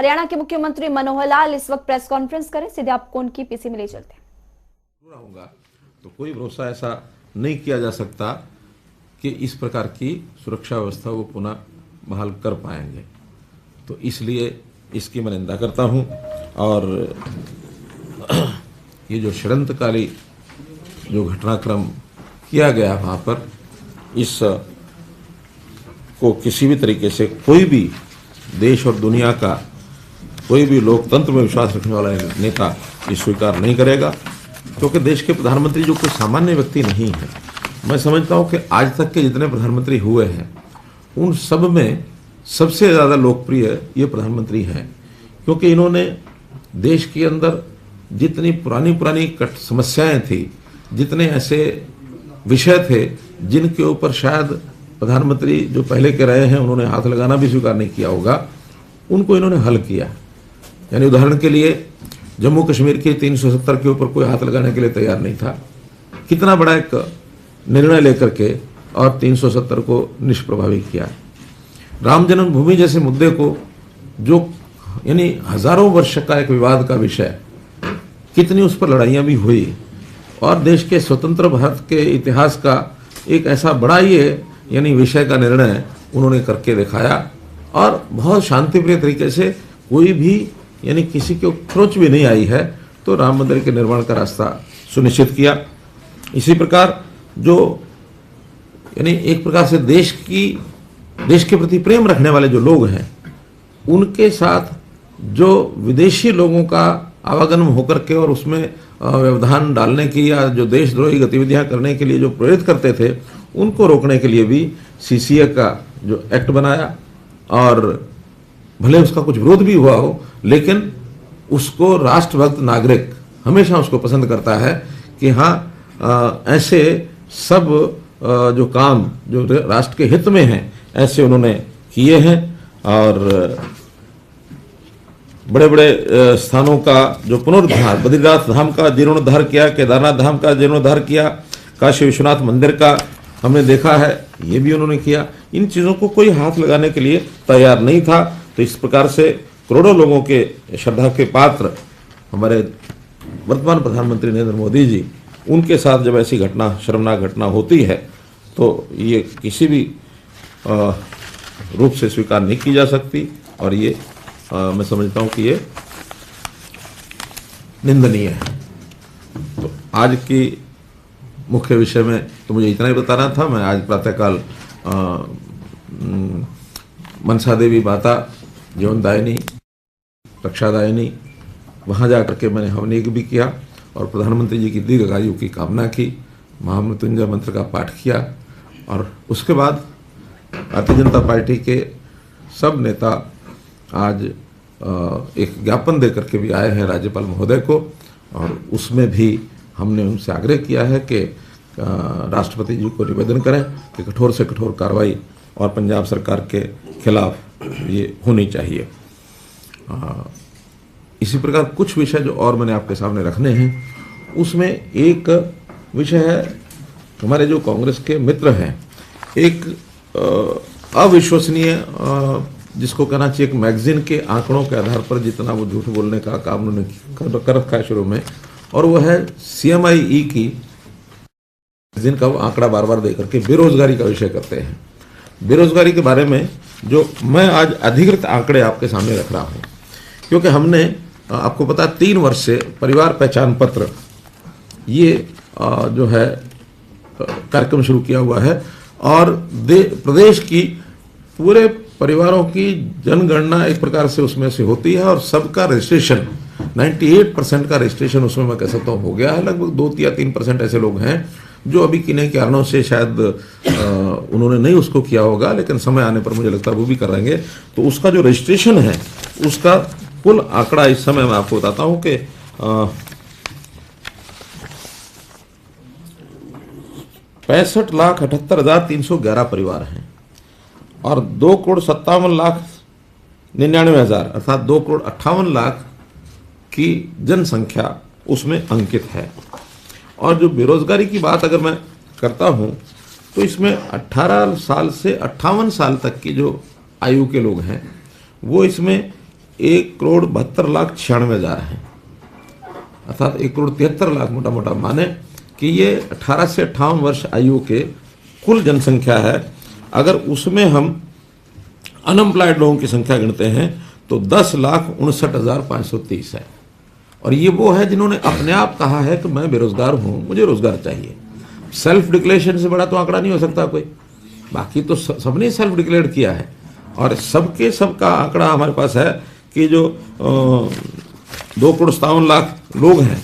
हरियाणा के मुख्यमंत्री मनोहर लाल इस वक्त प्रेस कॉन्फ्रेंस करें, सीधे आपको उनकी पीसी में ले चलते हैं। होगा तो कोई भरोसा ऐसा नहीं किया जा सकता कि इस प्रकार की सुरक्षा व्यवस्था को पुनः बहाल कर पाएंगे। तो इसलिए इसकी मैं निंदा करता हूं और ये जो षड्यंत्रकारी जो घटनाक्रम किया गया वहां पर, इस को किसी भी तरीके से कोई भी देश और दुनिया का कोई भी लोकतंत्र में विश्वास रखने वाला नेता ये स्वीकार नहीं करेगा, क्योंकि देश के प्रधानमंत्री जो कोई सामान्य व्यक्ति नहीं है। मैं समझता हूं कि आज तक के जितने प्रधानमंत्री हुए हैं उन सब में सबसे ज़्यादा लोकप्रिय ये प्रधानमंत्री हैं, क्योंकि इन्होंने देश के अंदर जितनी पुरानी समस्याएं थी, जितने ऐसे विषय थे जिनके ऊपर शायद प्रधानमंत्री जो पहले के रहे हैं उन्होंने हाथ लगाना भी स्वीकार नहीं किया होगा, उनको इन्होंने हल किया। यानी उदाहरण के लिए जम्मू कश्मीर के 370 के ऊपर कोई हाथ लगाने के लिए तैयार नहीं था। कितना बड़ा एक निर्णय लेकर के और 370 को निष्प्रभावी किया। राम जन्मभूमि जैसे मुद्दे को, जो यानी हजारों वर्ष का एक विवाद का विषय, कितनी उस पर लड़ाइयाँ भी हुई और देश के स्वतंत्र भारत के इतिहास का एक ऐसा बड़ा ये यानी विषय का निर्णय उन्होंने करके दिखाया और बहुत शांतिप्रिय तरीके से, कोई भी यानी किसी को खरोच भी नहीं आई है, तो राम मंदिर के निर्माण का रास्ता सुनिश्चित किया। इसी प्रकार जो यानी एक प्रकार से देश के प्रति प्रेम रखने वाले जो लोग हैं, उनके साथ जो विदेशी लोगों का आवागमन होकर के और उसमें व्यवधान डालने की या जो देशद्रोही गतिविधियां करने के लिए जो प्रेरित करते थे, उनको रोकने के लिए भी सीसीए का जो एक्ट बनाया। और भले उसका कुछ विरोध भी हुआ हो, लेकिन उसको राष्ट्रभक्त नागरिक हमेशा उसको पसंद करता है कि हाँ ऐसे सब जो काम जो राष्ट्र के हित में हैं ऐसे उन्होंने किए हैं। और बड़े बड़े स्थानों का जो पुनरुद्धार, बद्रीनाथ धाम का जीर्णोद्धार किया, केदारनाथ धाम का जीर्णोद्धार किया, काशी विश्वनाथ मंदिर का हमने देखा है, ये भी उन्होंने किया। इन चीज़ों को कोई हाथ लगाने के लिए तैयार नहीं था। तो इस प्रकार से करोड़ों लोगों के श्रद्धा के पात्र हमारे वर्तमान प्रधानमंत्री नरेंद्र मोदी जी, उनके साथ जब ऐसी घटना, शर्मनाक घटना होती है, तो ये किसी भी रूप से स्वीकार नहीं की जा सकती और ये मैं समझता हूँ कि ये निंदनीय है। तो आज की मुख्य विषय में तो मुझे इतना ही बताना था। मैं आज प्रातःकाल मनसा देवी माता जीवनदायिनी, रक्षादायिनी, वहाँ जा करके मैंने हवन यज्ञ भी किया और प्रधानमंत्री जी की दीर्घायु की कामना की, महामृत्युंजय मंत्र का पाठ किया। और उसके बाद भारतीय जनता पार्टी के सब नेता आज एक ज्ञापन दे करके भी आए हैं राज्यपाल महोदय को, और उसमें भी हमने उनसे आग्रह किया है कि राष्ट्रपति जी को निवेदन करें कि कठोर से कठोर कार्रवाई और पंजाब सरकार के खिलाफ ये होनी चाहिए। इसी प्रकार कुछ विषय जो और मैंने आपके सामने रखने हैं, उसमें एक विषय है, हमारे जो कांग्रेस के मित्र हैं, एक अविश्वसनीय जिसको कहना चाहिए एक मैगजीन के आंकड़ों के आधार पर जितना वो झूठ बोलने का काम उन्होंने कर रखा है शुरू में, और वो है CMIE की मैगजीन का वो आंकड़ा बार बार दे करके बेरोजगारी का विषय करते हैं। बेरोजगारी के बारे में जो मैं आज अधिकृत आंकड़े आपके सामने रख रहा हूँ, क्योंकि हमने आपको पता 3 वर्ष से परिवार पहचान पत्र ये जो है कार्यक्रम शुरू किया हुआ है और प्रदेश की पूरे परिवारों की जनगणना एक प्रकार से उसमें से होती है और सबका रजिस्ट्रेशन 98% का रजिस्ट्रेशन उसमें मैं कह सकता हूँ हो गया है। लगभग 2 या 3% ऐसे लोग हैं जो अभी किन्हीं कारणों से शायद उन्होंने नहीं उसको किया होगा, लेकिन समय आने पर मुझे लगता है वो भी करेंगे। तो उसका जो रजिस्ट्रेशन है उसका कुल आंकड़ा इस समय मैं आपको बताता हूँ कि 65,78,311 परिवार हैं और 2,57,99,000 अर्थात 2,58,00,000 की जनसंख्या उसमें अंकित है। और जो बेरोजगारी की बात अगर मैं करता हूं तो इसमें 18 साल से 58 साल तक की जो आयु के लोग हैं वो इसमें 1,72,96,000 है, अर्थात 1,73,00,000 मोटा मोटा माने कि ये 18 से 58 वर्ष आयु के कुल जनसंख्या है। अगर उसमें हम अनएम्प्लॉयड लोगों की संख्या गिनते हैं तो 10,59,530 है। और ये वो है जिन्होंने अपने आप कहा है कि मैं बेरोजगार हूं, मुझे रोजगार चाहिए। सेल्फ डिक्लेरेशन से बड़ा तो आंकड़ा नहीं हो सकता कोई। बाकी तो सबने सेल्फ डिक्लेयर किया है और सबके सबका आंकड़ा हमारे पास है कि जो 2,57,00,000 लोग हैं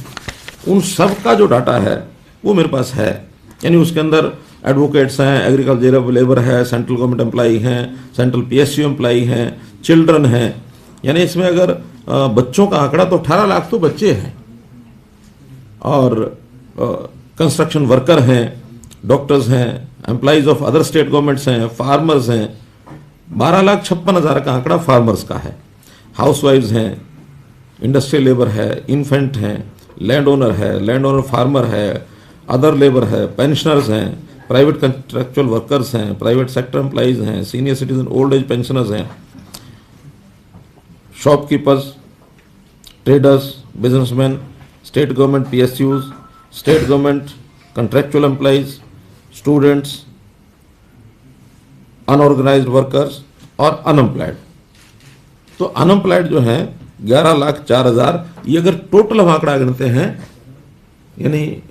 उन सब का जो डाटा है वो मेरे पास है। यानी उसके अंदर एडवोकेट्स हैं, एग्रीकल्चर लेबर है, सेंट्रल गवर्नमेंट एम्प्लॉई हैं, सेंट्रल PSU एम्प्लॉई हैं, चिल्ड्रन हैं। यानी इसमें अगर बच्चों का आंकड़ा तो 18 लाख तो बच्चे हैं और कंस्ट्रक्शन वर्कर हैं, डॉक्टर्स हैं, employees of other state governments हैं, फार्मर्स हैं। 12,56,000 का आंकड़ा फार्मर्स का है। हाउसवाइफ्स हैं, इंडस्ट्रियल लेबर है, इन्फेंट हैं, लैंड ओनर है, लैंड ओनर फार्मर है, अदर लेबर है, पेंशनर्स हैं, प्राइवेट कंट्रैक्चुअल वर्कर्स हैं, प्राइवेट सेक्टर एम्प्लॉइज हैं, senior citizen old age pensioners हैं, shopkeepers, traders, businessman, state government PSUs, state government contractual employees, students, unorganised workers और unemployed. तो unemployed जो है 11,04,000। ये अगर टोटल हम आंकड़ा गिनते हैं यानी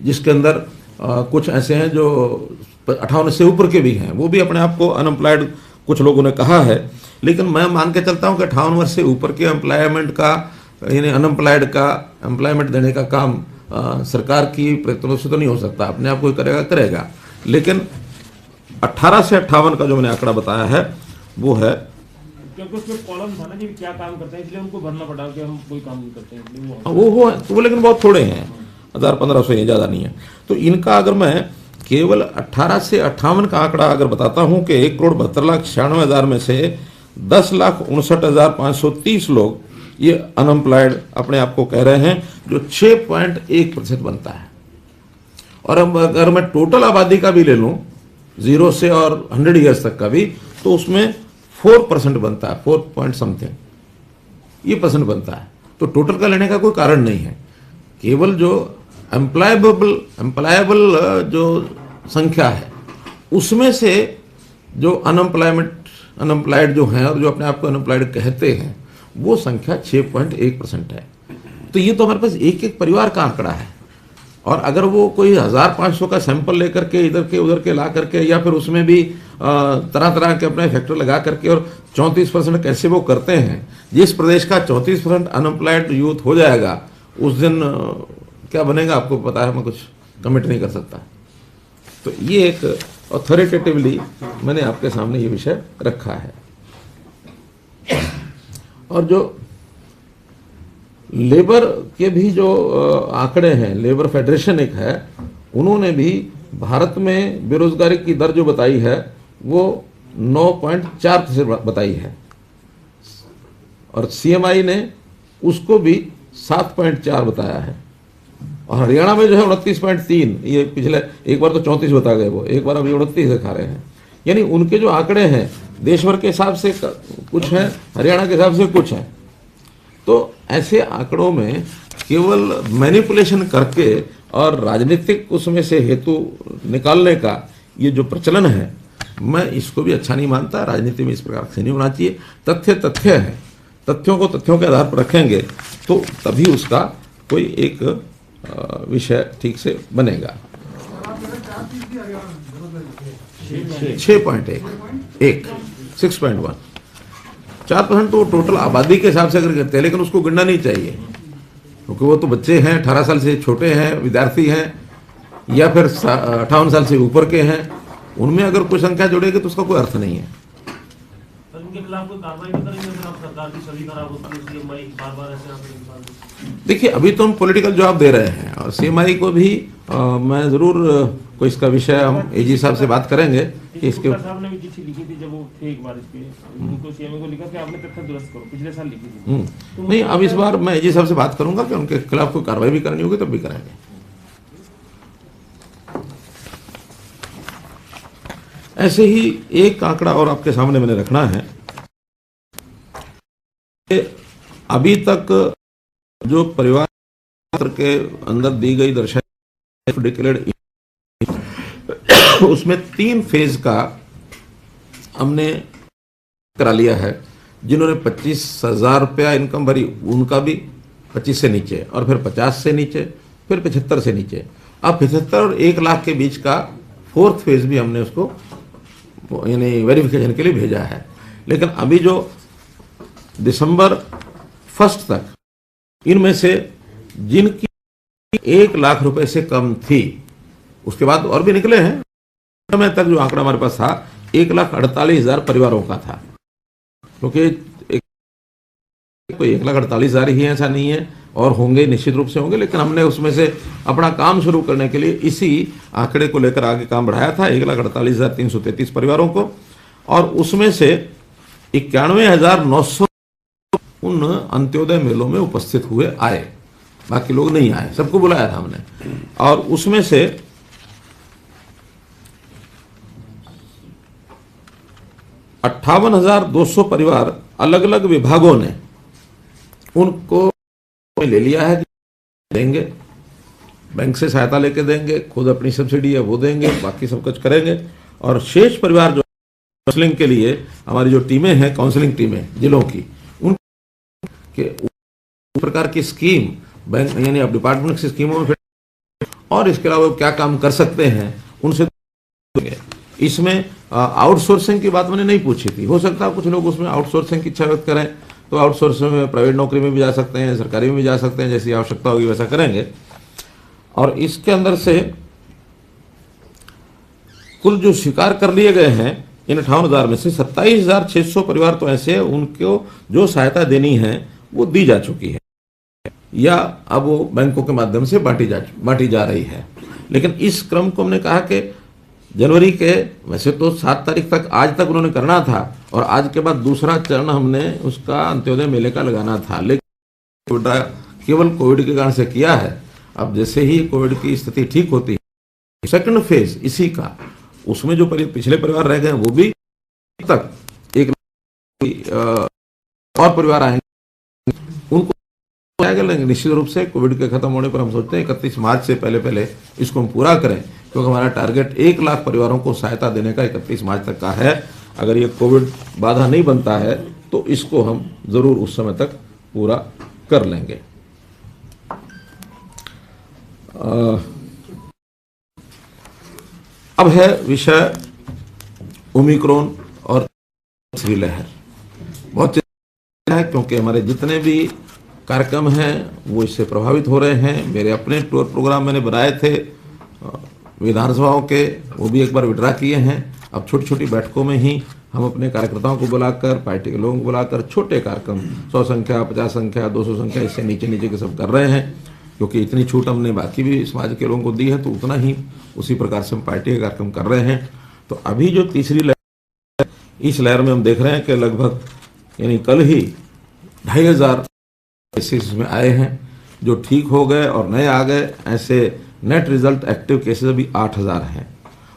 जिसके अंदर कुछ ऐसे हैं जो 58 से ऊपर के भी हैं, वो भी अपने आप को अनएम्प्लॉयड कुछ लोगों ने कहा है। लेकिन मैं मान के चलता हूं कि 58 वर्ष से ऊपर के एम्प्लॉयमेंट का यानी अनएम्प्लॉयड का एम्प्लॉयमेंट देने का काम सरकार की प्रयत्नों से तो नहीं हो सकता, अपने आप कोई करेगा। लेकिन 18 से 58 का जो मैंने आंकड़ा बताया है वो है, क्योंकि उसमें कॉलम था ना कि क्या काम करते हैं, इसलिए उनको भरना पड़ा कि हम कोई काम नहीं करते हैं, इसलिए वो लेकिन बहुत थोड़े हैं, 1,000-1,500 हैं, ज़्यादा नहीं है। तो इनका अगर मैं केवल 18 से 58 का आंकड़ा अगर बताता हूं कि 1,72,96,000 में से 10,59,530 लोग ये अनएम्प्लॉयड अपने आप को कह रहे हैं, जो 6.1% बनता है। और अब अगर मैं टोटल आबादी का भी ले लूं 0 से और 100 ईयर्स तक का भी, तो उसमें 4% बनता है, 4 पॉइंट समथिंग ये परसेंट बनता है। तो टोटल का लेने का कोई कारण नहीं है, केवल जो एम्प्लॉयबल जो संख्या है उसमें से जो अनएम्प्लॉयड जो हैं और जो अपने आप को अनएम्प्लॉयड कहते हैं वो संख्या 6.1% है। तो ये तो हमारे पास एक एक परिवार का आंकड़ा है। और अगर वो कोई 1,500 का सैंपल लेकर के इधर के उधर के ला करके या फिर उसमें भी तरह तरह के अपने फैक्टर लगा करके और 34% कैसे वो करते हैं, जिस प्रदेश का 34% अनएम्प्लॉयड यूथ हो जाएगा उस दिन क्या बनेगा आपको पता है, मैं कुछ कमिट नहीं कर सकता। तो ये एक ऑथोरिटेटिवली मैंने आपके सामने ये विषय रखा है। और जो लेबर के भी जो आंकड़े हैं, लेबर फेडरेशन एक है, उन्होंने भी भारत में बेरोजगारी की दर जो बताई है वो 9.4% बताई है और CMI ने उसको भी 7.4 बताया है। और हरियाणा में जो है 29.3, ये पिछले एक बार तो 34 बता गए, वो एक बार अभी 29 दिखा रहे हैं। यानी उनके जो आंकड़े हैं देश भर के हिसाब से कुछ है, हरियाणा के हिसाब से कुछ है। तो ऐसे आंकड़ों में केवल मैनिपुलेशन करके और राजनीतिक उसमें से हेतु निकालने का ये जो प्रचलन है, मैं इसको भी अच्छा नहीं मानता। राजनीति में इस प्रकार से नहीं होना चाहिए। तथ्य है, तथ्यों को तथ्यों के आधार पर रखेंगे तो तभी उसका कोई एक विषय ठीक से बनेगा। 6.1 4% तो टोटल आबादी के हिसाब से अगर करते हैं, लेकिन उसको गिनना नहीं चाहिए क्योंकि वो तो बच्चे हैं, 18 साल से छोटे हैं, विद्यार्थी हैं या फिर 58 साल से ऊपर के हैं। उनमें अगर कोई संख्या जुड़ेगी तो उसका कोई अर्थ नहीं है। उनके खिलाफ कोई कार्रवाई नहीं करेंगे अगर आप सरकार की छवि खराब होती है, CMI बार-बार ऐसे आप देखिए, अभी तो हम पॉलिटिकल जवाब दे रहे हैं और CMI को भी मैं जरूर कोई इसका विषय हम AG साहब से बात करेंगे कि इसके साहब ने भी चिट्ठी लिखी थी जब वो थे एक बार इस पे, उनको CMI को लिखा कि आपने तथ्य दुरुस्त करो, पिछले साल लिखी थी। नहीं, अब इस बार मैं AG साहब से बात करूंगा कि उनके खिलाफ कोई कार्रवाई भी करनी होगी तब भी करेंगे। ऐसे ही एक आंकड़ा और आपके सामने मैंने रखना है अभी तक जो परिवार के अंदर दी गई दर्शाई डिक्लेयर्ड उसमें 3 फेज का हमने करा लिया है। जिन्होंने 25,000 रुपया इनकम भरी उनका भी 25 से नीचे, और फिर 50 से नीचे, फिर 75 से नीचे। अब 75 और 1 लाख के बीच का 4th फेज भी हमने उसको यानी वेरिफिकेशन के लिए भेजा है। लेकिन अभी जो दिसंबर 1 तक इनमें से जिनकी 1 लाख रुपए से कम थी, उसके बाद और भी निकले हैं, समय तक जो आंकड़ा हमारे पास था 1,48,000 परिवारों का था। क्योंकि कोई 1,48,000 ही ऐसा नहीं है, और होंगे, निश्चित रूप से होंगे, लेकिन हमने उसमें से अपना काम शुरू करने के लिए इसी आंकड़े को लेकर आगे काम बढ़ाया था 1,48,333 परिवारों को। और उसमें से 91,900 उन अंत्योदय मेलों में उपस्थित हुए आए, बाकी लोग नहीं आए, सबको बुलाया था हमने। और उसमें से 58,200 परिवार अलग अलग विभागों ने उनको ले लिया है कि देंगे, बैंक से सहायता लेके देंगे, खुद अपनी सब्सिडी है वो देंगे, बाकी सब कुछ करेंगे। और शेष परिवार जो काउंसलिंग के लिए हमारी जो टीमें हैं, काउंसलिंग टीमें जिलों की, उनके प्रकार की स्कीम बैंक यानी अब डिपार्टमेंट की स्कीमों में, और इसके अलावा क्या काम कर सकते हैं उनसे। इसमें आउटसोर्सिंग की बात मैंने नहीं पूछी थी। हो सकता है कुछ लोग उसमें आउटसोर्सिंग की इच्छा व्यक्त करें, तो आउटसोर्सिंग में प्राइवेट नौकरी में भी जा सकते हैं, सरकारी में भी जा सकते हैं, जैसी आवश्यकता होगी वैसा करेंगे। और इसके अंदर से कुल जो स्वीकार कर लिए गए हैं इन 58,000 में से 27,600 परिवार तो ऐसे हैं उनको जो सहायता देनी है वो दी जा चुकी है, या अब वो बैंकों के माध्यम से बांटी जा रही है। लेकिन इस क्रम को हमने कहा कि जनवरी के, वैसे तो 7 तारीख तक, आज तक उन्होंने करना था, और आज के बाद दूसरा चरण हमने उसका अंत्योदय मेले का लगाना था, लेकिन केवल कोविड के कारण से किया है। अब जैसे ही कोविड की स्थिति ठीक होती है, 2nd फेज इसी का, उसमें जो पिछले परिवार रह गए वो भी तक 1 और परिवार आएंगे, उनको लेंगे। निश्चित रूप से कोविड के खत्म होने पर हम सोचते हैं 31 मार्च से पहले इसको हम पूरा करें, क्योंकि हमारा टारगेट 1 लाख परिवारों को सहायता देने का 31 मार्च तक का है। अगर ये कोविड बाधा नहीं बनता है तो इसको हम जरूर उस समय तक पूरा कर लेंगे। अब है विषय ओमिक्रॉन और तीसरी लहर। बहुत चिंता है, क्योंकि हमारे जितने भी कार्यक्रम हैं वो इससे प्रभावित हो रहे हैं। मेरे अपने टूर प्रोग्राम मैंने बनाए थे विधानसभाओं के, वो भी एक बार विड्रा किए हैं। अब छोटी छोटी बैठकों में ही हम अपने कार्यकर्ताओं को बुलाकर, पार्टी के लोगों को बुलाकर छोटे कार्यक्रम 100 संख्या, 50 संख्या, 200 संख्या, इससे नीचे के सब कर रहे हैं, क्योंकि इतनी छूट हमने बाकी भी समाज के लोगों को दी है, तो उतना ही उसी प्रकार से हम पार्टी के कार्यक्रम कर रहे हैं। तो अभी जो तीसरी लहर, इस लहर में हम देख रहे हैं कि लगभग यानी कल ही 2,500 केसेस में आए हैं जो ठीक हो गए और नए आ गए। ऐसे नेट रिजल्ट एक्टिव केसेस अभी 8,000 हैं,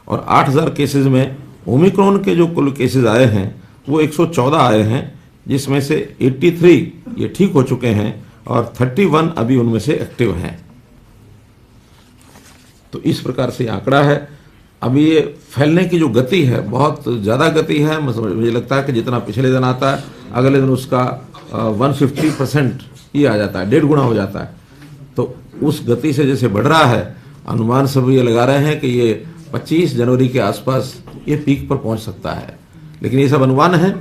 और 8,000 केसेस में ओमिक्रॉन के जो कुल केसेस आए हैं वो 114 आए हैं, जिसमें से 83 ये ठीक हो चुके हैं और 31 अभी उनमें से एक्टिव हैं। तो इस प्रकार से आंकड़ा है। अभी ये फैलने की जो गति है बहुत ज़्यादा गति है। मुझे लगता है कि जितना पिछले दिन आता है अगले दिन उसका 150% ही आ जाता है, 1.5 गुना हो जाता है। तो उस गति से जैसे बढ़ रहा है, अनुमान सब ये लगा रहे हैं कि ये 25 जनवरी के आसपास ये पीक पर पहुंच सकता है। लेकिन ये सब अनुमान है,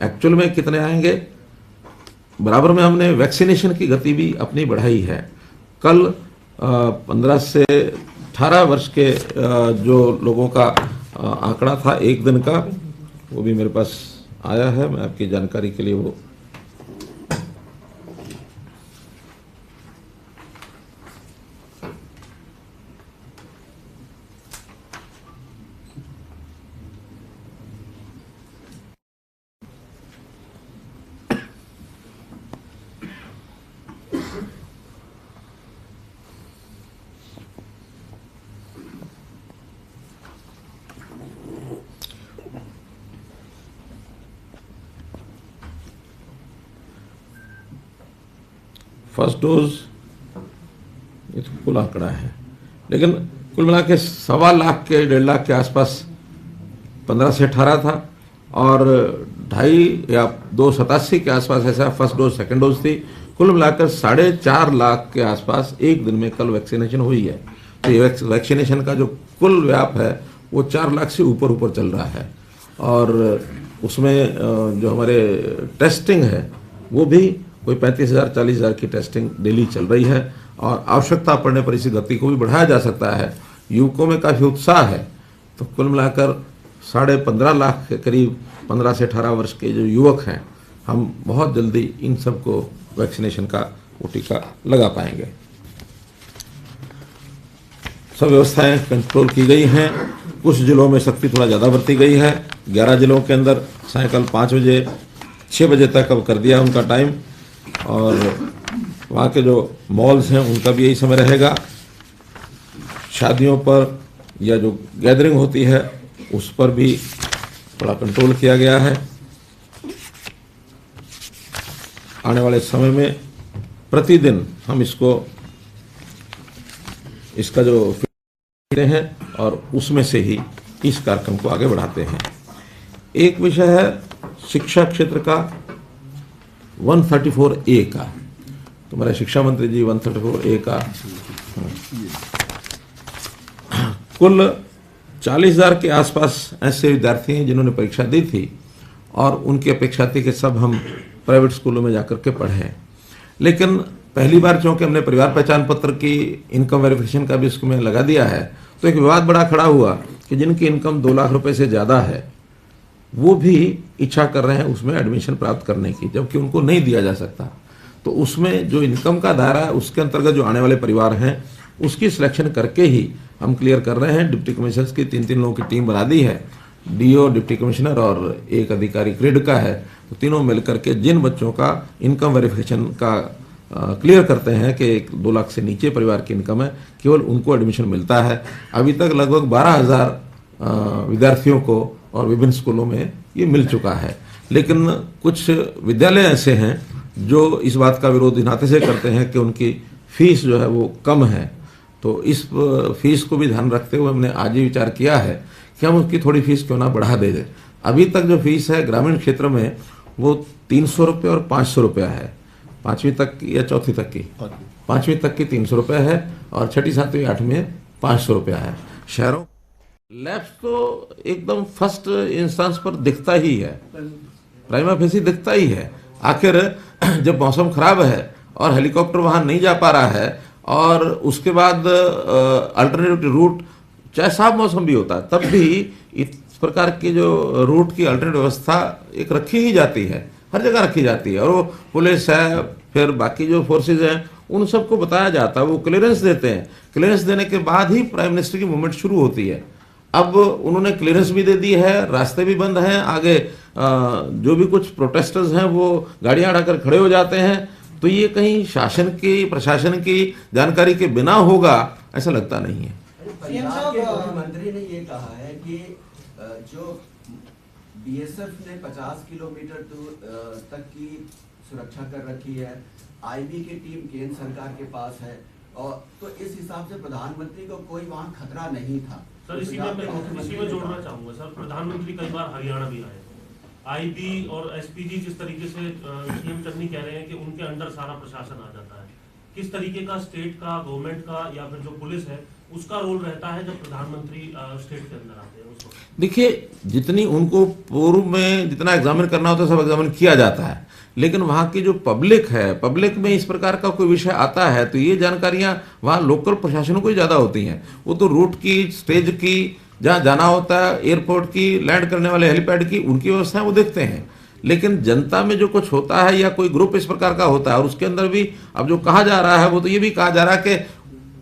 एक्चुअल में कितने आएंगे। बराबर में हमने वैक्सीनेशन की गति भी अपनी बढ़ाई है। कल 15 से 18 वर्ष के जो लोगों का आंकड़ा था एक दिन का, वो भी मेरे पास आया है, मैं आपकी जानकारी के लिए वो फर्स्ट डोज ये तो कुल आंकड़ा है, लेकिन कुल मिला के 1.25 लाख के 1.5 लाख के आसपास 15 से 18 था, और 2.5 या 287 के आसपास ऐसा फर्स्ट डोज सेकंड डोज थी। कुल मिलाकर 4.5 लाख के आसपास एक दिन में कल वैक्सीनेशन हुई है। तो ये वैक्सीनेशन का जो कुल व्याप है वो 4 लाख से ऊपर चल रहा है, और उसमें जो हमारे टेस्टिंग है वो भी कोई 35,000 40,000 की टेस्टिंग डेली चल रही है, और आवश्यकता पड़ने पर इसी गति को भी बढ़ाया जा सकता है। युवकों में काफ़ी उत्साह है, तो कुल मिलाकर 15.5 लाख के करीब 15 से 18 वर्ष के जो युवक हैं, हम बहुत जल्दी इन सबको वैक्सीनेशन का वो टीका लगा पाएंगे। सब व्यवस्थाएं कंट्रोल की गई हैं। कुछ जिलों में सख्ती थोड़ा ज़्यादा बरती गई है। 11 जिलों के अंदर सायंकाल 5 बजे 6 बजे तक अब कर दिया उनका टाइम, और वहाँ के जो मॉल्स हैं उनका भी यही समय रहेगा। शादियों पर या जो गैदरिंग होती है उस पर भी थोड़ा कंट्रोल किया गया है। आने वाले समय में प्रतिदिन हम इसका जो हैं और उसमें से ही इस कार्यक्रम को आगे बढ़ाते हैं। एक विषय है शिक्षा क्षेत्र का 134A का, तो हमारे शिक्षा मंत्री जी 134A का कुल 40,000 के आसपास ऐसे विद्यार्थी हैं जिन्होंने परीक्षा दी थी, और उनकी अपेक्षा थी कि सब हम प्राइवेट स्कूलों में जाकर के पढ़ें। लेकिन पहली बार चूंकि हमने परिवार पहचान पत्र की इनकम वेरिफिकेशन का भी उसमें लगा दिया है, तो एक विवाद बड़ा खड़ा हुआ कि जिनकी इनकम 2 लाख रुपए से ज़्यादा है वो भी इच्छा कर रहे हैं उसमें एडमिशन प्राप्त करने की, जबकि उनको नहीं दिया जा सकता। तो उसमें जो इनकम का दायरा है उसके अंतर्गत जो आने वाले परिवार हैं उसकी सिलेक्शन करके ही हम क्लियर कर रहे हैं। डिप्टी कमिश्नर्स की 3 लोगों की टीम बना दी है, डीओ, डिप्टी कमिश्नर और एक अधिकारी ग्रेड का है। तो तीनों मिलकर के जिन बच्चों का इनकम वेरिफिकेशन का क्लियर करते हैं कि 2 लाख से नीचे परिवार की इनकम है, केवल उनको एडमिशन मिलता है। अभी तक लगभग 12,000 विद्यार्थियों को और विभिन्न स्कूलों में ये मिल चुका है। लेकिन कुछ विद्यालय ऐसे हैं जो इस बात का विरोध इस नाते से करते हैं कि उनकी फीस जो है वो कम है। तो इस फीस को भी ध्यान रखते हुए हमने आज ही विचार किया है कि हम उसकी थोड़ी फीस क्यों ना बढ़ा दे दें। अभी तक जो फीस है ग्रामीण क्षेत्र में वो 300 रुपये और 500 रुपया है, 5वीं तक की या चौथी तक की, 5वीं तक की 300 रुपये है और 6ठी 7वीं 8वीं 500 रुपया है। शहरों लैब्स तो एकदम फर्स्ट इंस्टेंस पर दिखता ही है, प्राइमा फेसी दिखता ही है। आखिर जब मौसम खराब है और हेलीकॉप्टर वहां नहीं जा पा रहा है, और उसके बाद अल्टरनेटिव रूट चाहे साफ मौसम भी होता है तब भी इस प्रकार की जो रूट की अल्टरनेटिव व्यवस्था एक रखी ही जाती है, हर जगह रखी जाती है। और वो पुलिस है, फिर बाकी जो फोर्सेज हैं, उन सबको बताया जाता है, वो क्लियरेंस देते हैं। क्लियरेंस देने के बाद ही प्राइम मिनिस्टर की मूवमेंट शुरू होती है। अब उन्होंने क्लियरेंस भी दे दी है, रास्ते भी बंद हैं, आगे जो भी कुछ प्रोटेस्टर्स हैं वो गाड़ियां अड़ाकर खड़े हो जाते हैं। तो ये कहीं शासन की, प्रशासन की जानकारी के बिना होगा ऐसा लगता नहीं है। पंजाब के मुख्यमंत्री ने ये कहा है कि जो बीएसएफ ने 50 किलोमीटर तक की सुरक्षा कर रखी है, आईबी की टीम केंद्र सरकार के पास है, और तो इस हिसाब से प्रधानमंत्री को कोई वहां खतरा नहीं था। सर इसी में जोड़ना चाहूंगा सर, प्रधानमंत्री कई बार हरियाणा भी आए, आईबी और एसपीजी जिस तरीके से सीएम चन्नी कह रहे हैं कि उनके अंडर सारा प्रशासन आ जाता है, किस तरीके का स्टेट का, गवर्नमेंट का या फिर जो पुलिस है उसका रोल रहता है जब प्रधानमंत्री स्टेट के अंदर आते हैं उस वक्त? देखिए, जितनी उनको पूर्व में जितना एग्जामिन करना होता है सब एग्जामिन किया जाता है, लेकिन वहाँ की जो पब्लिक है, पब्लिक में इस प्रकार का कोई विषय आता है तो ये जानकारियाँ वहाँ लोकल प्रशासनों को ही ज़्यादा होती हैं। वो तो रूट की, स्टेज की, जहाँ जाना होता है, एयरपोर्ट की, लैंड करने वाले हेलीपैड की, उनकी व्यवस्थाएं वो देखते हैं। लेकिन जनता में जो कुछ होता है या कोई ग्रुप इस प्रकार का होता है, और उसके अंदर भी अब जो कहा जा रहा है वो तो ये भी कहा जा रहा है कि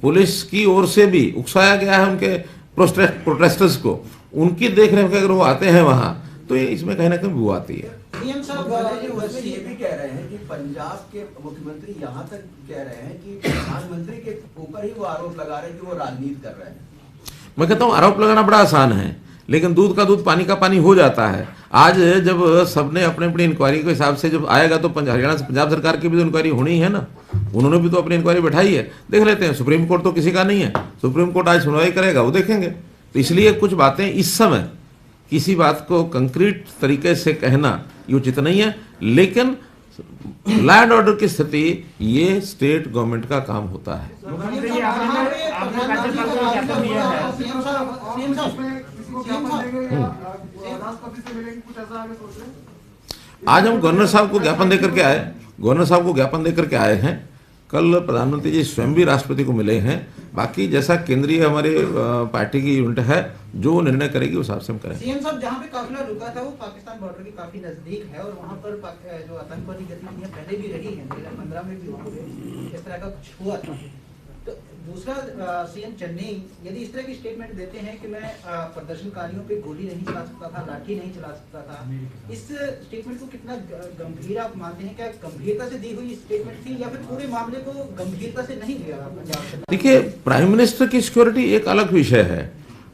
पुलिस की ओर से भी उकसाया गया है उनके प्रोटेस्टर्स को, उनकी देख रेख अगर वो आते हैं वहाँ तो ये इसमें कहीं ना कहीं वो आती है। सीएम साहब ये भी कह रहे हैं कि पंजाब के मुख्यमंत्री यहाँ तक कह रहे हैं कि प्रधानमंत्री के ऊपर ही वो आरोप लगा रहे हैं कि वो राजनीति कर रहे हैं। मैं कहता हूँ आरोप लगाना बड़ा आसान है, लेकिन दूध का दूध पानी का पानी हो जाता है। आज जब सबने अपने अपनी इंक्वायरी के हिसाब से जब आएगा तो हरियाणा से पंजाब सरकार की भी तो इंक्वायरी होनी है ना। उन्होंने भी तो अपनी इंक्वायरी बैठाई है, देख लेते हैं। सुप्रीम कोर्ट तो किसी का नहीं है, सुप्रीम कोर्ट आज सुनवाई करेगा, वो देखेंगे। तो इसलिए कुछ बातें इस समय किसी बात को कंक्रीट तरीके से कहना ये उचित नहीं है, लेकिन लॉ एंड ऑर्डर की स्थिति ये स्टेट गवर्नमेंट का काम होता है। आज हम गवर्नर साहब को ज्ञापन देकर के आए, गवर्नर साहब को ज्ञापन देकर के आए हैं। कल प्रधानमंत्री जी स्वयं भी राष्ट्रपति को मिले हैं। बाकी जैसा केंद्रीय हमारे पार्टी की यूनिट है जो निर्णय करेगी उस हिसाब से हम करेंगे। सीएम साहब, जहां पे काफिला रुका था वो पाकिस्तान बॉर्डर के काफी नजदीक है और वहां पर जो आतंकवादी गतिविधियां पहले भी रही हैं, 2015 में भी वहां पे इस तरह का कुछ हुआ था। तो दूसरा, सीएम चन्नी यदि इस तरह की स्टेटमेंट देते हैं कि मैं प्रदर्शनकारियों पे गोली नहीं चला सकता था, लाठी नहीं चला सकता था, इस स्टेटमेंट को कितना गंभीर आप मानते हैं? क्या गंभीरता से दी हुई स्टेटमेंट थी या फिर पूरे मामले को गंभीरता से नहीं लिया पंजाब सरकार? देखिए, प्राइम मिनिस्टर की सिक्योरिटी एक अलग विषय है।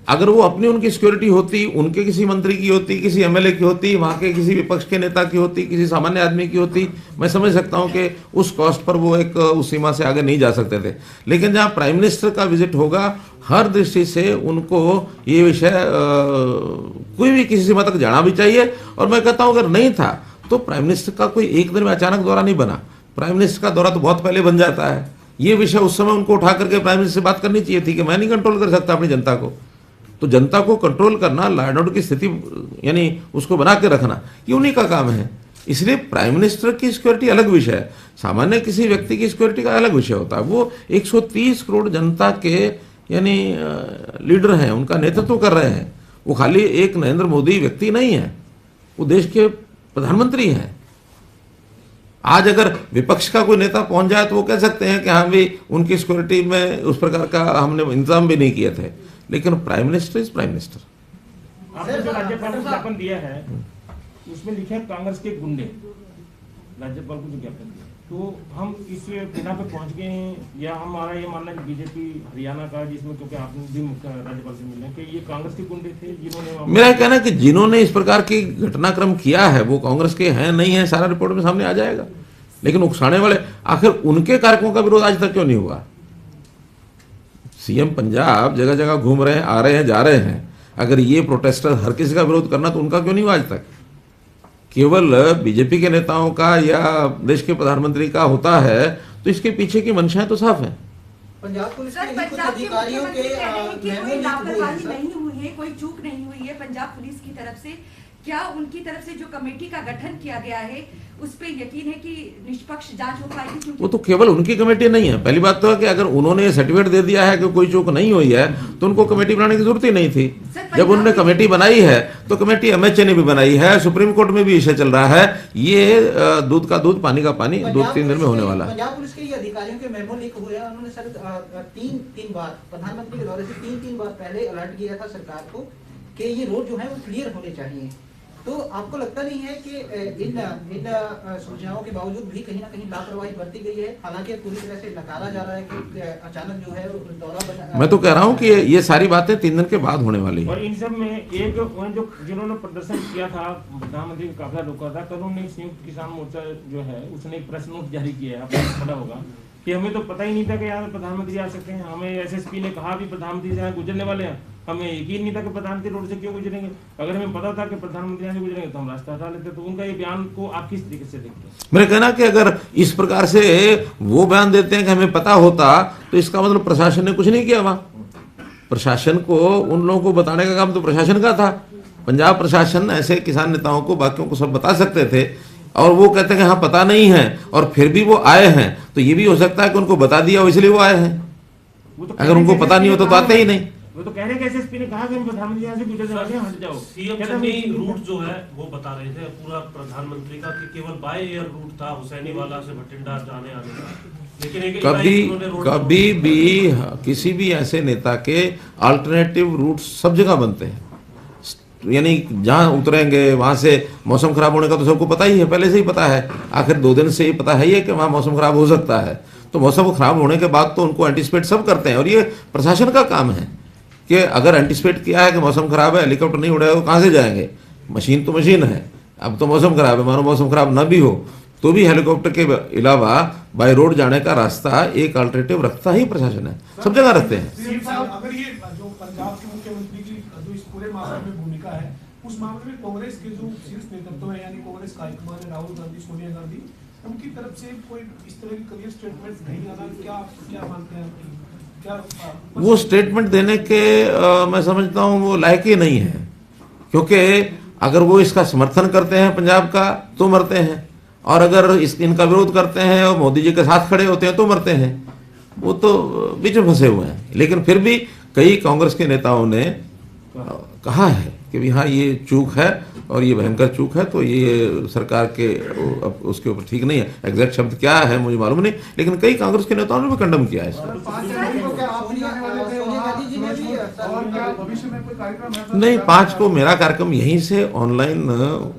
अगर वो अपनी उनकी सिक्योरिटी होती, उनके किसी मंत्री की होती, किसी एमएलए की होती, वहां के किसी विपक्ष के नेता की होती, किसी सामान्य आदमी की होती, मैं समझ सकता हूं कि उस कॉस्ट पर वो एक उस सीमा से आगे नहीं जा सकते थे। लेकिन जहां प्राइम मिनिस्टर का विजिट होगा, हर दृष्टि से उनको ये विषय कोई भी किसी सीमा तक जाना भी चाहिए। और मैं कहता हूं अगर नहीं था तो प्राइम मिनिस्टर का कोई एक दिन में अचानक दौरा नहीं बना। प्राइम मिनिस्टर का दौरा तो बहुत पहले बन जाता है। ये विषय उस समय उनको उठा करके प्राइम मिनिस्टर से बात करनी चाहिए थी कि मैं नहीं कंट्रोल कर सकता अपनी जनता को। तो जनता को कंट्रोल करना, लॉ एंड ऑर्डर की स्थिति यानी उसको बना के रखना, ये उन्हीं का काम है। इसलिए प्राइम मिनिस्टर की सिक्योरिटी अलग विषय है, सामान्य किसी व्यक्ति की सिक्योरिटी का अलग विषय होता है। वो 130 करोड़ जनता के यानी लीडर हैं, उनका नेतृत्व कर रहे हैं। वो खाली एक नरेंद्र मोदी व्यक्ति नहीं है, वो देश के प्रधानमंत्री हैं। आज अगर विपक्ष का कोई नेता पहुंच जाए तो वो कह सकते हैं कि हाँ भी उनकी सिक्योरिटी में उस प्रकार का हमने इंतजाम भी नहीं किए थे, लेकिन prime minister is prime minister. आपने जो राज्यपाल को ज्ञापन दिया है उसमें लिखे हैं कांग्रेस के गुंडे, राज्यपाल को जो ज्ञापन दिया, तो हम इस बिना पे पहुंच गए हैं या हमारा ये मानना है बीजेपी हरियाणा का, जिसमें क्योंकि आपने भी राज्यपाल से मिले कि ये कांग्रेस के गुंडे थे जिन्होंने, मेरा कहना है कि जिन्होंने इस प्रकार की घटनाक्रम किया है वो कांग्रेस के हैं नहीं है, सारा रिपोर्ट में सामने आ जाएगा। लेकिन उकसाने वाले, आखिर उनके कारकों का विरोध आज तक क्यों नहीं हुआ? सीएम पंजाब जगह जगह घूम रहे हैं, आ रहे हैं, जा रहे हैं। अगर ये प्रोटेस्टर हर किसी का विरोध करना तो उनका क्यों नहीं हुआ आज तक? केवल बीजेपी के नेताओं का या देश के प्रधानमंत्री का होता है तो इसके पीछे की मंशाएं तो साफ है। पंजाब पुलिस सर, के कुछ पंजाब के अधिकारियों के मुख्यमंत्री कह रहे हैं कि कोई लापरवाही मेमो नहीं हुई है, कोई चूक नहीं हुई है पंजाब पुलिस की तरफ से। क्या उनकी तरफ से जो कमेटी का गठन किया गया है उस पे यकीन है कि निष्पक्ष जांच हो पाएगी? क्योंकि वो तो केवल उनकी कमेटी नहीं है। पहली बात तो है कि अगर उन्होंने सर्टिफिकेट दे दिया है कि कोई चूक नहीं हुई है तो उनको कमेटी बनाने की जरूरत ही नहीं थी। जब उन्होंने कमेटी बनाई है तो कमेटी एमएचए ने भी बनाई है, सुप्रीम कोर्ट में भी इसे चल रहा है। ये दूध का दूध पानी का पानी 2-3 दिन में होने वाला है। पंजाब पुलिस के ये अधिकारियों के मेमो लीक हुए हैं। उन्होंने सर तीन बार प्रधानमंत्री के दौरे से तीन बार पहले अलर्ट किया था सरकार को कि ये रोड जो है वो क्लियर होने चाहिए। तो आपको लगता नहीं है कि इन सूचनाओं के बावजूद भी कहीं ना कहीं लापरवाही बरती गई है? हालांकि पूरी तरह से नकारा जा रहा है कि अचानक जो है वो दौरा बना। मैं तो कह रहा हूं कि ये सारी बातें 3 दिन के बाद होने वाली है। और इन सब में एक जो जिन्होंने प्रदर्शन किया था, प्रधानमंत्री का काफिला रोका था, कल उन्होंने संयुक्त किसान मोर्चा जो है उसने एक प्रेस नोट जारी किया है, आपको पता होगा कि हमें तो पता ही नहीं था कि यहाँ प्रधानमंत्री आ सकते हैं। हमें एसएसपी ने कहा भी प्रधानमंत्री से गुजरने वाले हैं, हमें यकीन नहीं था कि प्रधानमंत्री रोड से क्यों गुजरेंगे। अगर हमें पता था कि प्रधानमंत्री यहाँ से गुजरेंगे तो हम रास्ता हटा लेते। तो उनका ये बयान को आप किस तरीके से देखते हैं? मेरा कहना कि अगर इस प्रकार से वो बयान देते हैं कि हमें पता होता तो इसका मतलब प्रशासन ने कुछ नहीं किया। वहां प्रशासन को उन लोगों को बताने का काम तो प्रशासन का था। पंजाब प्रशासन ऐसे किसान नेताओं को बाकियों को सब बता सकते थे और वो कहते हैं कि हाँ पता नहीं है और फिर भी वो आए हैं। तो ये भी हो सकता है कि उनको बता दिया हो इसलिए वो आए हैं। अगर उनको पता नहीं होता तो आते ही नहीं। वो तो कह रहे हैं कि एसएसपी ने कहा कि हम प्रधानमंत्री यहाँ से गुजरने वाले हैं, हट जाओ। सीएम चन्नी रूट जो है वो बता रहे थे पूरा प्रधानमंत्री का कि केवल बाय एयर रूट था हुसैनीवाला से भटिंडा जाने आने का। लेकिन कभी भी किसी भी ऐसे नेता के अल्टरनेटिव रूट सब जगह बनते हैं। यानी जहां उतरेंगे वहां से मौसम खराब होने का तो सबको पता ही है, पहले से ही पता है। आखिर 2 दिन से ही पता है ये कि वहां मौसम खराब हो सकता है। तो मौसम खराब होने के बाद तो उनको एंटिसिपेट सब करते हैं और ये प्रशासन का काम है कि अगर एंटिसिपेट किया है कि मौसम खराब है, हेलीकॉप्टर नहीं उड़ेगा तो कहाँ से जाएंगे? मशीन तो मशीन है। अब तो मौसम खराब है, मानो मौसम खराब ना भी हो तो भी हेलीकॉप्टर के अलावा बाय रोड जाने का रास्ता एक अल्टरनेटिव रखता ही प्रशासन है, सब जगह रखते हैं। अगर ये जो पंजाब के मुख्यमंत्री की जो इस पूरे मामले में भूमिका है, उस मामले में कांग्रेस के जो शीर्ष नेतृत्व है, यानी कांग्रेस का हाईकमान है, राहुल गांधी, सोनिया गांधी, उनकी तरफ से कोई इस तरह की क्लियर स्टेटमेंट नहीं आना, क्या मानते हैं? क्या वो स्टेटमेंट देने के मैं समझता हूँ वो लायक ही नहीं है, क्योंकि अगर वो इसका समर्थन करते हैं पंजाब का तो मरते हैं, और अगर इनका विरोध करते हैं और मोदी जी के साथ खड़े होते हैं तो मरते हैं। वो तो बीच में फंसे हुए हैं। लेकिन फिर भी कई कांग्रेस के नेताओं ने कहा है कि भी हाँ ये चूक है और ये भयंकर चूक है, तो ये सरकार के उसके ऊपर ठीक नहीं है। एग्जैक्ट शब्द क्या है मुझे मालूम नहीं, लेकिन कई कांग्रेस के नेताओं ने भी कंडम किया है। नहीं, 5 को मेरा कार्यक्रम यहीं से ऑनलाइन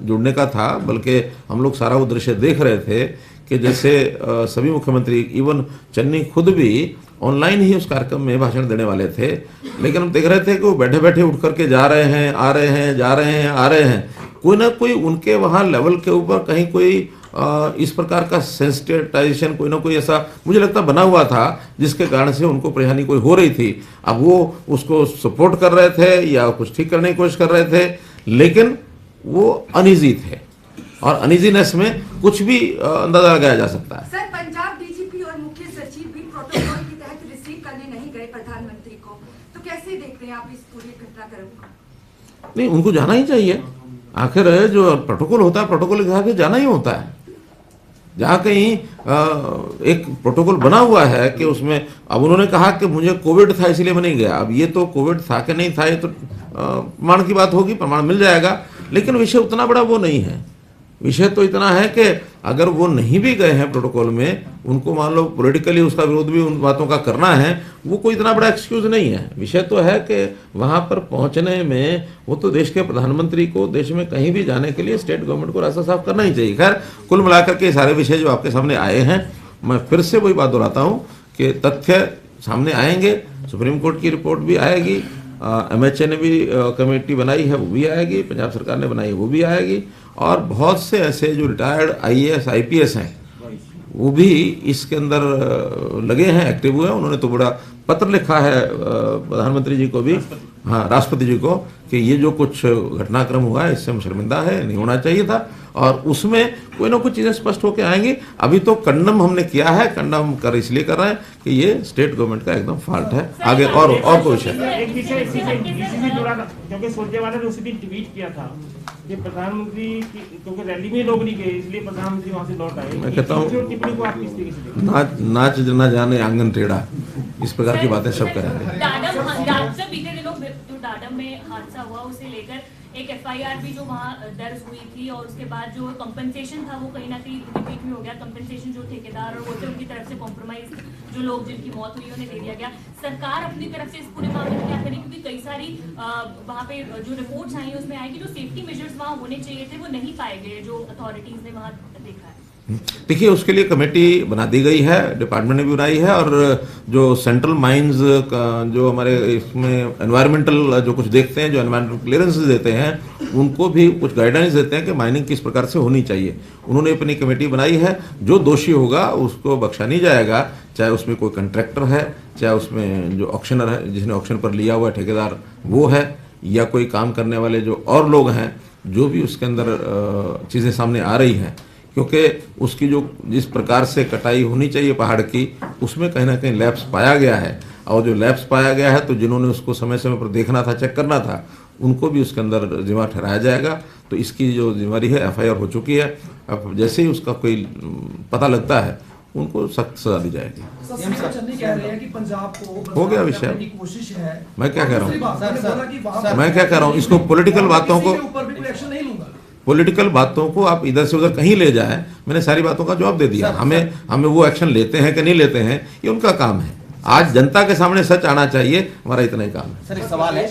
जुड़ने का था, बल्कि हम लोग सारा वो दृश्य देख रहे थे कि जैसे सभी मुख्यमंत्री, इवन चन्नी खुद भी ऑनलाइन ही उस कार्यक्रम में भाषण देने वाले थे, लेकिन हम देख रहे थे कि वो बैठे बैठे उठ करके जा रहे हैं, आ रहे हैं, जा रहे हैं, आ रहे हैं। कोई ना कोई उनके वहाँ लेवल के ऊपर कहीं कोई इस प्रकार का सेंसिटाइजेशन कोई ना कोई ऐसा मुझे लगता बना हुआ था, जिसके कारण से उनको परेशानी कोई हो रही थी। अब वो उसको सपोर्ट कर रहे थे या कुछ ठीक करने की कोशिश कर रहे थे, लेकिन वो अनईजी थे, और अनईजीनेस में कुछ भी अंदाजा लगाया जा सकता है। सर, पंजाब डीजीपी और मुख्य सचिव भी प्रोटोकॉल के तहत रिसीव करने नहीं गए प्रधानमंत्री को, तो कैसे देखते हैं आप इस पूरे घटनाक्रम को? नहीं, उनको जाना ही चाहिए। आखिर जो प्रोटोकॉल होता है, प्रोटोकॉल के हिसाब से जाना ही होता है। जहाँ कहीं एक प्रोटोकॉल बना हुआ है कि उसमें, अब उन्होंने कहा कि मुझे कोविड था इसलिए मैं नहीं गया। अब ये तो कोविड था कि नहीं था, ये तो प्रमाण की बात होगी, प्रमाण मिल जाएगा, लेकिन विषय उतना बड़ा वो नहीं है। विषय तो इतना है कि अगर वो नहीं भी गए हैं प्रोटोकॉल में, उनको मान लो पॉलिटिकली उसका विरोध भी उन बातों का करना है, वो कोई इतना बड़ा एक्सक्यूज नहीं है। विषय तो है कि वहाँ पर पहुँचने में वो तो देश के प्रधानमंत्री को देश में कहीं भी जाने के लिए स्टेट गवर्नमेंट को रास्ता साफ करना ही चाहिए। खैर, कुल मिलाकर के सारे विषय जो आपके सामने आए हैं, मैं फिर से वही बात दोहराता हूँ कि तथ्य सामने आएंगे, सुप्रीम कोर्ट की रिपोर्ट भी आएगी, MHA ने भी कमेटी बनाई है वो भी आएगी, पंजाब सरकार ने बनाई है वो भी आएगी, और बहुत से ऐसे जो रिटायर्ड IAS IPS हैं वो भी इसके अंदर लगे हैं, एक्टिव हुए हैं। उन्होंने तो बड़ा पत्र लिखा है प्रधानमंत्री जी को भी, हाँ, राष्ट्रपति जी को, कि ये जो कुछ घटनाक्रम हुआ है इससे हम शर्मिंदा है, नहीं होना चाहिए था, और उसमें कोई ना कुछ चीज़ें स्पष्ट होकर आएंगी। अभी तो कंडम हमने किया है, कंडम कर इसलिए कर रहे हैं कि ये स्टेट गवर्नमेंट का एकदम फॉल्ट है। आगे और कोई विषय एक विषय इसी से जुड़ा था, क्योंकि सुरजेवाला ने उसी दिन ट्वीट किया था कि प्रधानमंत्री की, क्योंकि रैली में लोग नहीं गए इसलिए प्रधानमंत्री वहां से लौट आए। मैं कहता हूँ टिप्पणी को आप किस तरीके से देखते हैं? नाच न जाने आंगन टेढ़ा, इस प्रकार की बातें सब करेंगे। बीते दिनों जो डाडम में हादसा हुआ उसे लेकर एक FIR भी जो वहाँ दर्ज हुई थी, और उसके बाद जो कंपनसेशन था वो कहीं ना कहीं रिपीट में हो गया। कंपनसेशन जो ठेकेदार और वो थे उनकी तरफ से कॉम्प्रोमाइज, जो लोग जिनकी मौत हुई उन्हें दे दिया गया। सरकार अपनी तरफ से इस पूरे मामले में क्या करेगी, क्योंकि कई सारी वहाँ पे जो रिपोर्ट्स आई उसमें आए कि जो सेफ्टी मेजर्स वहाँ होने चाहिए थे वो नहीं पाए गए, जो अथॉरिटीज ने वहाँ देखा है। देखिए, उसके लिए कमेटी बना दी गई है, डिपार्टमेंट ने भी बनाई है, और जो सेंट्रल माइंस का जो हमारे इसमें एनवायरमेंटल जो कुछ देखते हैं, जो एनवायरमेंटल क्लियरेंसेस देते हैं, उनको भी कुछ गाइडेंस देते हैं कि माइनिंग किस प्रकार से होनी चाहिए। उन्होंने अपनी कमेटी बनाई है। जो दोषी होगा उसको बख्शा नहीं जाएगा, चाहे उसमें कोई कंट्रैक्टर है, चाहे उसमें जो ऑक्शनर है, जिसने ऑक्शन पर लिया हुआ ठेकेदार वो है, या कोई काम करने वाले जो और लोग हैं, जो भी उसके अंदर चीज़ें सामने आ रही हैं, क्योंकि उसकी जो जिस प्रकार से कटाई होनी चाहिए पहाड़ की, उसमें कहीं ना कहीं लैप्स पाया गया है, और जो लैप्स पाया गया है तो जिन्होंने उसको समय समय पर देखना था, चेक करना था, उनको भी उसके अंदर जिम्मेदार ठहराया जाएगा। तो इसकी जो जिम्मेदारी है FIR हो चुकी है। अब जैसे ही उसका कोई पता लगता है उनको सख्त सजा दी जाएगी। कह रहे हैं कि पंजाब को हो गया विषय। कोशिश है। मैं क्या कह रहा हूँ, इसको पॉलिटिकल बातों को, पॉलिटिकल बातों को आप इधर से उधर कहीं ले जाए, मैंने सारी बातों का जवाब दे दिया। हमें वो एक्शन लेते हैं कि नहीं लेते हैं, ये उनका काम है। आज जनता के सामने सच आना चाहिए, हमारा इतना ही काम है। सर, एक सवाल है,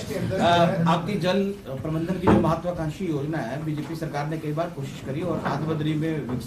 आपकी जल प्रबंधन की जो महत्वाकांक्षी योजना है, बीजेपी सरकार ने कई बार कोशिश करी और आधबद्री में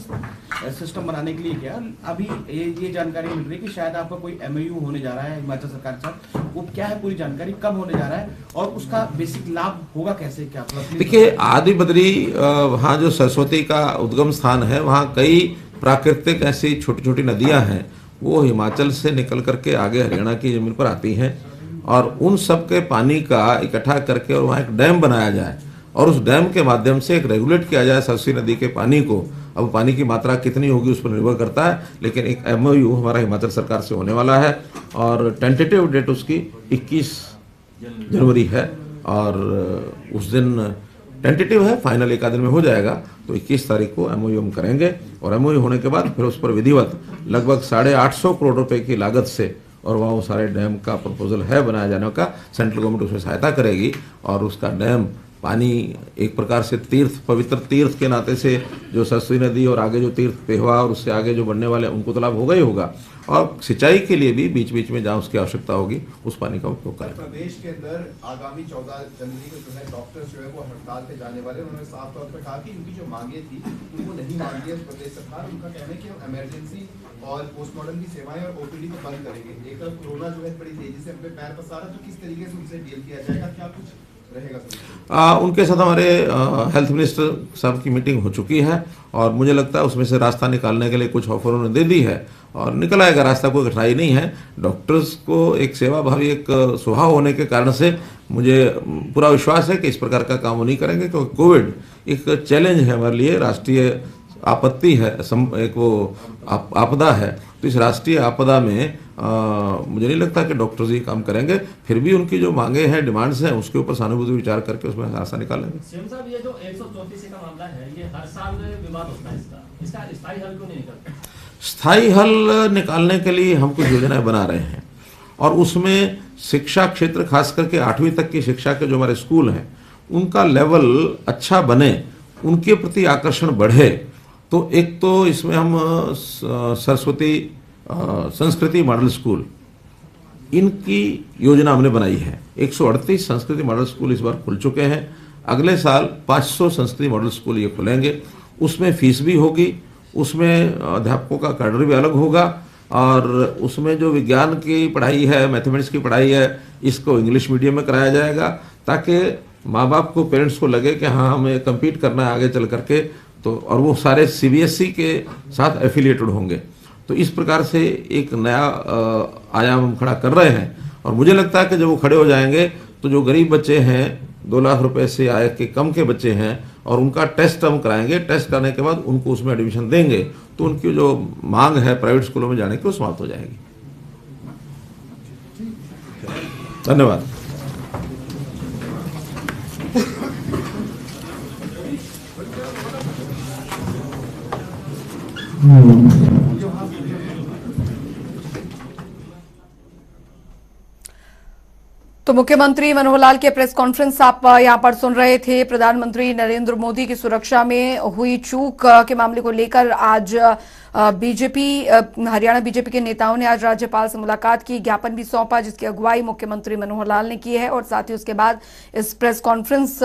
सिस्टम बनाने के लिए किया। अभी ये जानकारी मिल रही है कि शायद आपका कोई MOU होने जा रहा है हिमाचल सरकार के साथ। वो क्या है पूरी जानकारी, कब होने जा रहा है और उसका बेसिक लाभ होगा कैसे, क्या? देखिए, आदि बद्री वहाँ जो सरस्वती का उद्गम स्थान है, वहाँ कई प्राकृतिक ऐसी छोटी छोटी नदियां हैं वो हिमाचल से निकल करके आगे हरियाणा की जमीन पर आती हैं, और उन सब के पानी का इकट्ठा करके और वहाँ एक डैम बनाया जाए और उस डैम के माध्यम से एक रेगुलेट किया जाए सरस्वती नदी के पानी को। अब पानी की मात्रा कितनी होगी उस पर निर्भर करता है, लेकिन एक MOU हमारा हिमाचल सरकार से होने वाला है और टेंटेटिव डेट उसकी 21 जनवरी है, और उस दिन टेंटेटिव है, फाइनल एक आध दिन में हो जाएगा। तो 21 तारीख को MOU हम करेंगे और MOU होने के बाद फिर उस पर विधिवत लगभग 850 करोड़ रुपए की लागत से, और वहाँ वो सारे डैम का प्रपोजल है बनाया जाने का, सेंट्रल गवर्नमेंट उसमें सहायता करेगी और उसका डैम पानी एक प्रकार से तीर्थ, पवित्र तीर्थ के नाते से जो सरस्वती नदी और आगे जो तीर्थ पेहवा और उससे आगे जो बढ़ने वाले उनको तो लाभ होगा ही होगा, और सिंचाई के लिए भी बीच बीच में जहाँ उसकी आवश्यकता होगी उस पानी का उपयोग करें। प्रदेश के अंदर आगामी 14 जनवरी को जो है डॉक्टर्स जो है वो हड़ताल पे जाने वाले, उन्होंने साफ तौर पर कहा कि उनकी जो मांगे थी उनको नहीं मान लिया प्रदेश सरकार। उनका कहना है कि हम इमरजेंसी और पोस्टमार्टम की सेवाएं और OPD को बंद करेंगे। एक तरफ कोरोना जो है बड़ी तेजी से हम पे पैर पसारा, तो किस तरीके से उनसे डील किया जाएगा, क्या कुछ रहेगा? उनके साथ हमारे हेल्थ मिनिस्टर साहब की मीटिंग हो चुकी है और मुझे लगता है उसमें से रास्ता निकालने के लिए कुछ ऑफर उन्होंने दे दी है और निकल आएगा रास्ता, कोई कठिनाई नहीं है। डॉक्टर्स को एक सेवा भावी एक स्वभाव होने के कारण से मुझे पूरा विश्वास है कि इस प्रकार का काम वो नहीं करेंगे, क्योंकि कोविड एक चैलेंज है हमारे लिए, राष्ट्रीय आपत्ति है, एक वो आपदा है। तो इस राष्ट्रीय आपदा में मुझे नहीं लगता कि डॉक्टर्स ये काम करेंगे। फिर भी उनकी जो मांगे हैं, डिमांड्स हैं, उसके ऊपर सहानुभूति विचार करके उसमें रास्ता निकालेंगे। सीएम साहब, ये जो 134 का मामला है, ये हर साल विवाद होता है, इसका स्थायी हल क्यों नहीं निकलता? स्थायी हल निकालने के लिए हम कुछ योजनाएं बना रहे हैं और उसमें शिक्षा क्षेत्र, खास करके 8वीं तक की शिक्षा के जो हमारे स्कूल हैं उनका लेवल अच्छा बने, उनके प्रति आकर्षण बढ़े। तो एक तो इसमें हम सरस्वती संस्कृति मॉडल स्कूल, इनकी योजना हमने बनाई है। 138 संस्कृति मॉडल स्कूल इस बार खुल चुके हैं। अगले साल 500 संस्कृति मॉडल स्कूल ये खुलेंगे। उसमें फीस भी होगी, उसमें अध्यापकों का कैडर भी अलग होगा और उसमें जो विज्ञान की पढ़ाई है, मैथमेटिक्स की पढ़ाई है, इसको इंग्लिश मीडियम में कराया जाएगा ताकि माँ बाप को, पेरेंट्स को लगे कि हाँ हमें कम्पीट करना है आगे चल करके। तो और वो सारे CBSE के साथ एफिलिएटेड होंगे। तो इस प्रकार से एक नया आयाम हम खड़ा कर रहे हैं और मुझे लगता है कि जब वो खड़े हो जाएंगे तो जो गरीब बच्चे हैं, 2 लाख रुपए से आय के कम के बच्चे हैं, और उनका टेस्ट हम कराएंगे। टेस्ट करने के बाद उनको उसमें एडमिशन देंगे तो उनकी जो मांग है प्राइवेट स्कूलों में जाने की वो समाप्त हो जाएगी। धन्यवाद। तो मुख्यमंत्री मनोहर लाल के प्रेस कॉन्फ्रेंस आप यहां पर सुन रहे थे। प्रधानमंत्री नरेंद्र मोदी की सुरक्षा में हुई चूक के मामले को लेकर आज हरियाणा बीजेपी के नेताओं ने आज राज्यपाल से मुलाकात की, ज्ञापन भी सौंपा जिसकी अगुवाई मुख्यमंत्री मनोहर लाल ने की है और साथ ही उसके बाद इस प्रेस कॉन्फ्रेंस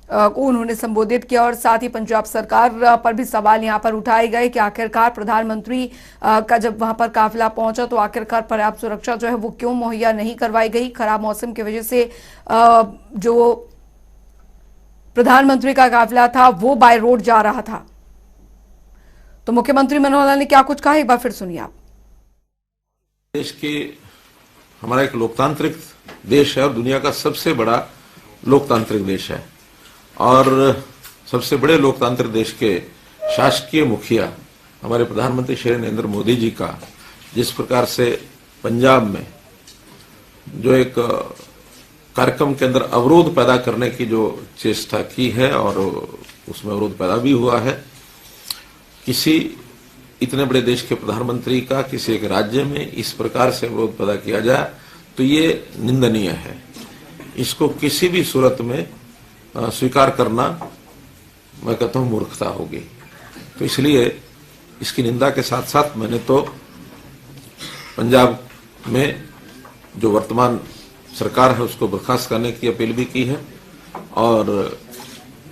को उन्होंने संबोधित किया और साथ ही पंजाब सरकार पर भी सवाल यहां पर उठाए गए कि आखिरकार प्रधानमंत्री का जब वहां पर काफिला पहुंचा तो आखिरकार पर्याप्त सुरक्षा जो है वो क्यों मुहैया नहीं करवाई गई। खराब मौसम की वजह से जो प्रधानमंत्री का काफिला था वो बाय रोड जा रहा था। तो मुख्यमंत्री मनोहर लाल ने क्या कुछ कहा, एक बार फिर सुनिए आप। देश के हमारा एक लोकतांत्रिक देश है और दुनिया का सबसे बड़ा लोकतांत्रिक देश है और सबसे बड़े लोकतांत्रिक देश के शासकीय मुखिया हमारे प्रधानमंत्री श्री नरेंद्र मोदी जी का जिस प्रकार से पंजाब में जो एक कार्यक्रम के अंदर अवरोध पैदा करने की जो चेष्टा की है और उसमें अवरोध पैदा भी हुआ है। किसी इतने बड़े देश के प्रधानमंत्री का किसी एक राज्य में इस प्रकार से अवरोध पैदा किया जाए तो ये निंदनीय है। इसको किसी भी सूरत में स्वीकार करना मैं कहता हूं मूर्खता होगी। तो इसलिए इसकी निंदा के साथ साथ मैंने तो पंजाब में जो वर्तमान सरकार है उसको बर्खास्त करने की अपील भी की है और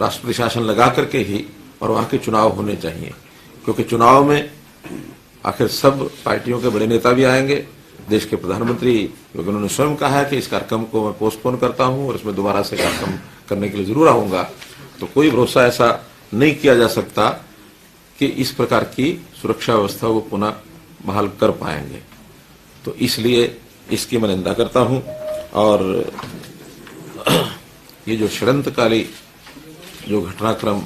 राष्ट्रपति शासन लगा करके ही और वहां के चुनाव होने चाहिए, क्योंकि चुनाव में आखिर सब पार्टियों के बड़े नेता भी आएंगे। देश के प्रधानमंत्री, क्योंकि उन्होंने स्वयं कहा है कि इस कार्यक्रम को मैं पोस्टपोन करता हूं और इसमें दोबारा से कार्यक्रम करने के लिए जरूर आऊंगा, तो कोई भरोसा ऐसा नहीं किया जा सकता कि इस प्रकार की सुरक्षा व्यवस्था को पुनः बहाल कर पाएंगे। तो इसलिए इसकी मैं निंदा करता हूं और ये जो षड्यंत्रकारी जो घटनाक्रम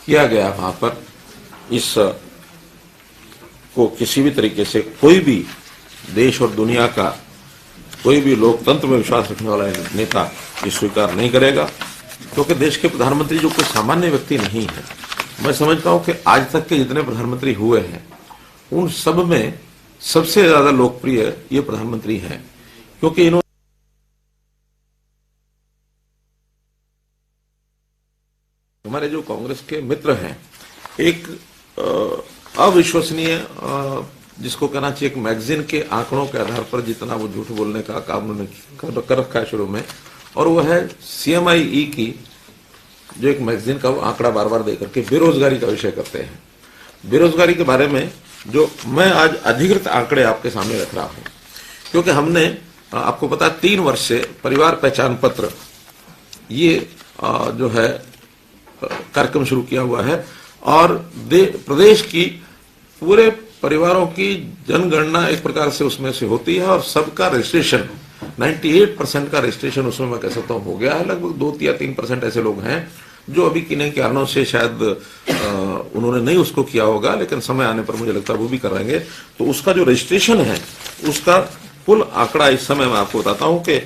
किया गया वहां पर, इस को किसी भी तरीके से कोई भी देश और दुनिया का कोई भी लोकतंत्र में विश्वास रखने वाला नेता ये स्वीकार नहीं करेगा, क्योंकि देश के प्रधानमंत्री जो कोई सामान्य व्यक्ति नहीं है। मैं समझता हूं कि आज तक के जितने प्रधानमंत्री हुए हैं उन सब में सबसे ज्यादा लोकप्रिय ये प्रधानमंत्री हैं, क्योंकि इन्होंने हमारे जो कांग्रेस के मित्र हैं एक अविश्वसनीय जिसको कहना चाहिए एक मैगजीन के आंकड़ों के आधार पर जितना वो झूठ बोलने का काम उन्होंने कर रखा है शुरू में, और वो है CMIE की जो एक मैगजीन का वो आंकड़ा बार बार देकर के बेरोजगारी का विषय करते हैं। बेरोजगारी के बारे में जो मैं आज अधिकृत आंकड़े आपके सामने रख रहा हूं, क्योंकि हमने आपको पता 3 वर्ष से परिवार पहचान पत्र ये जो है कार्यक्रम शुरू किया हुआ है और प्रदेश की पूरे परिवारों की जनगणना एक प्रकार से उसमें से होती है और सबका रजिस्ट्रेशन 98% का रजिस्ट्रेशन उसमें मैं कह सकता हूं हो गया है। लगभग 2 या 3% ऐसे लोग हैं जो अभी किन्हीं कारणों से शायद उन्होंने नहीं उसको किया होगा, लेकिन समय आने पर मुझे लगता है वो भी करेंगे। तो उसका जो रजिस्ट्रेशन है उसका कुल आंकड़ा इस समय मैं आपको बताता हूं कि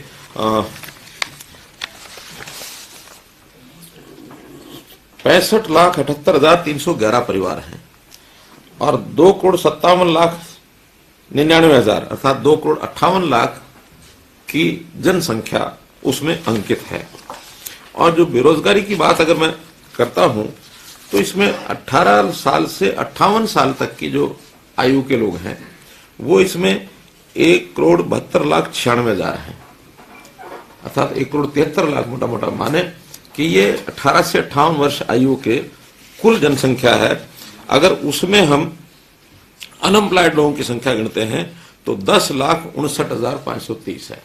65,78,311 परिवार हैं और 2,57,99,000 अर्थात 2,58,00,000 की जनसंख्या उसमें अंकित है। और जो बेरोजगारी की बात अगर मैं करता हूं तो इसमें 18 साल से 58 साल तक की जो आयु के लोग हैं वो इसमें 1,72,96,000 हैं, अर्थात 1,73,00,000 मोटा मोटा माने कि ये 18 से 58 वर्ष आयु के कुल जनसंख्या है। अगर उसमें हम अनएम्प्लॉयड लोगों की संख्या गिनते हैं तो 10,59,530 है।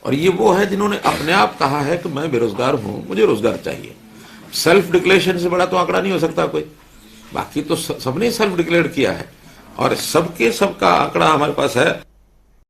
और ये वो है जिन्होंने अपने आप कहा है कि मैं बेरोजगार हूं, मुझे रोजगार चाहिए। सेल्फ डिक्लेरेशन से बड़ा तो आंकड़ा नहीं हो सकता कोई, बाकी तो सबने सेल्फ डिक्लेयर किया है और सबके सबका आंकड़ा हमारे पास है।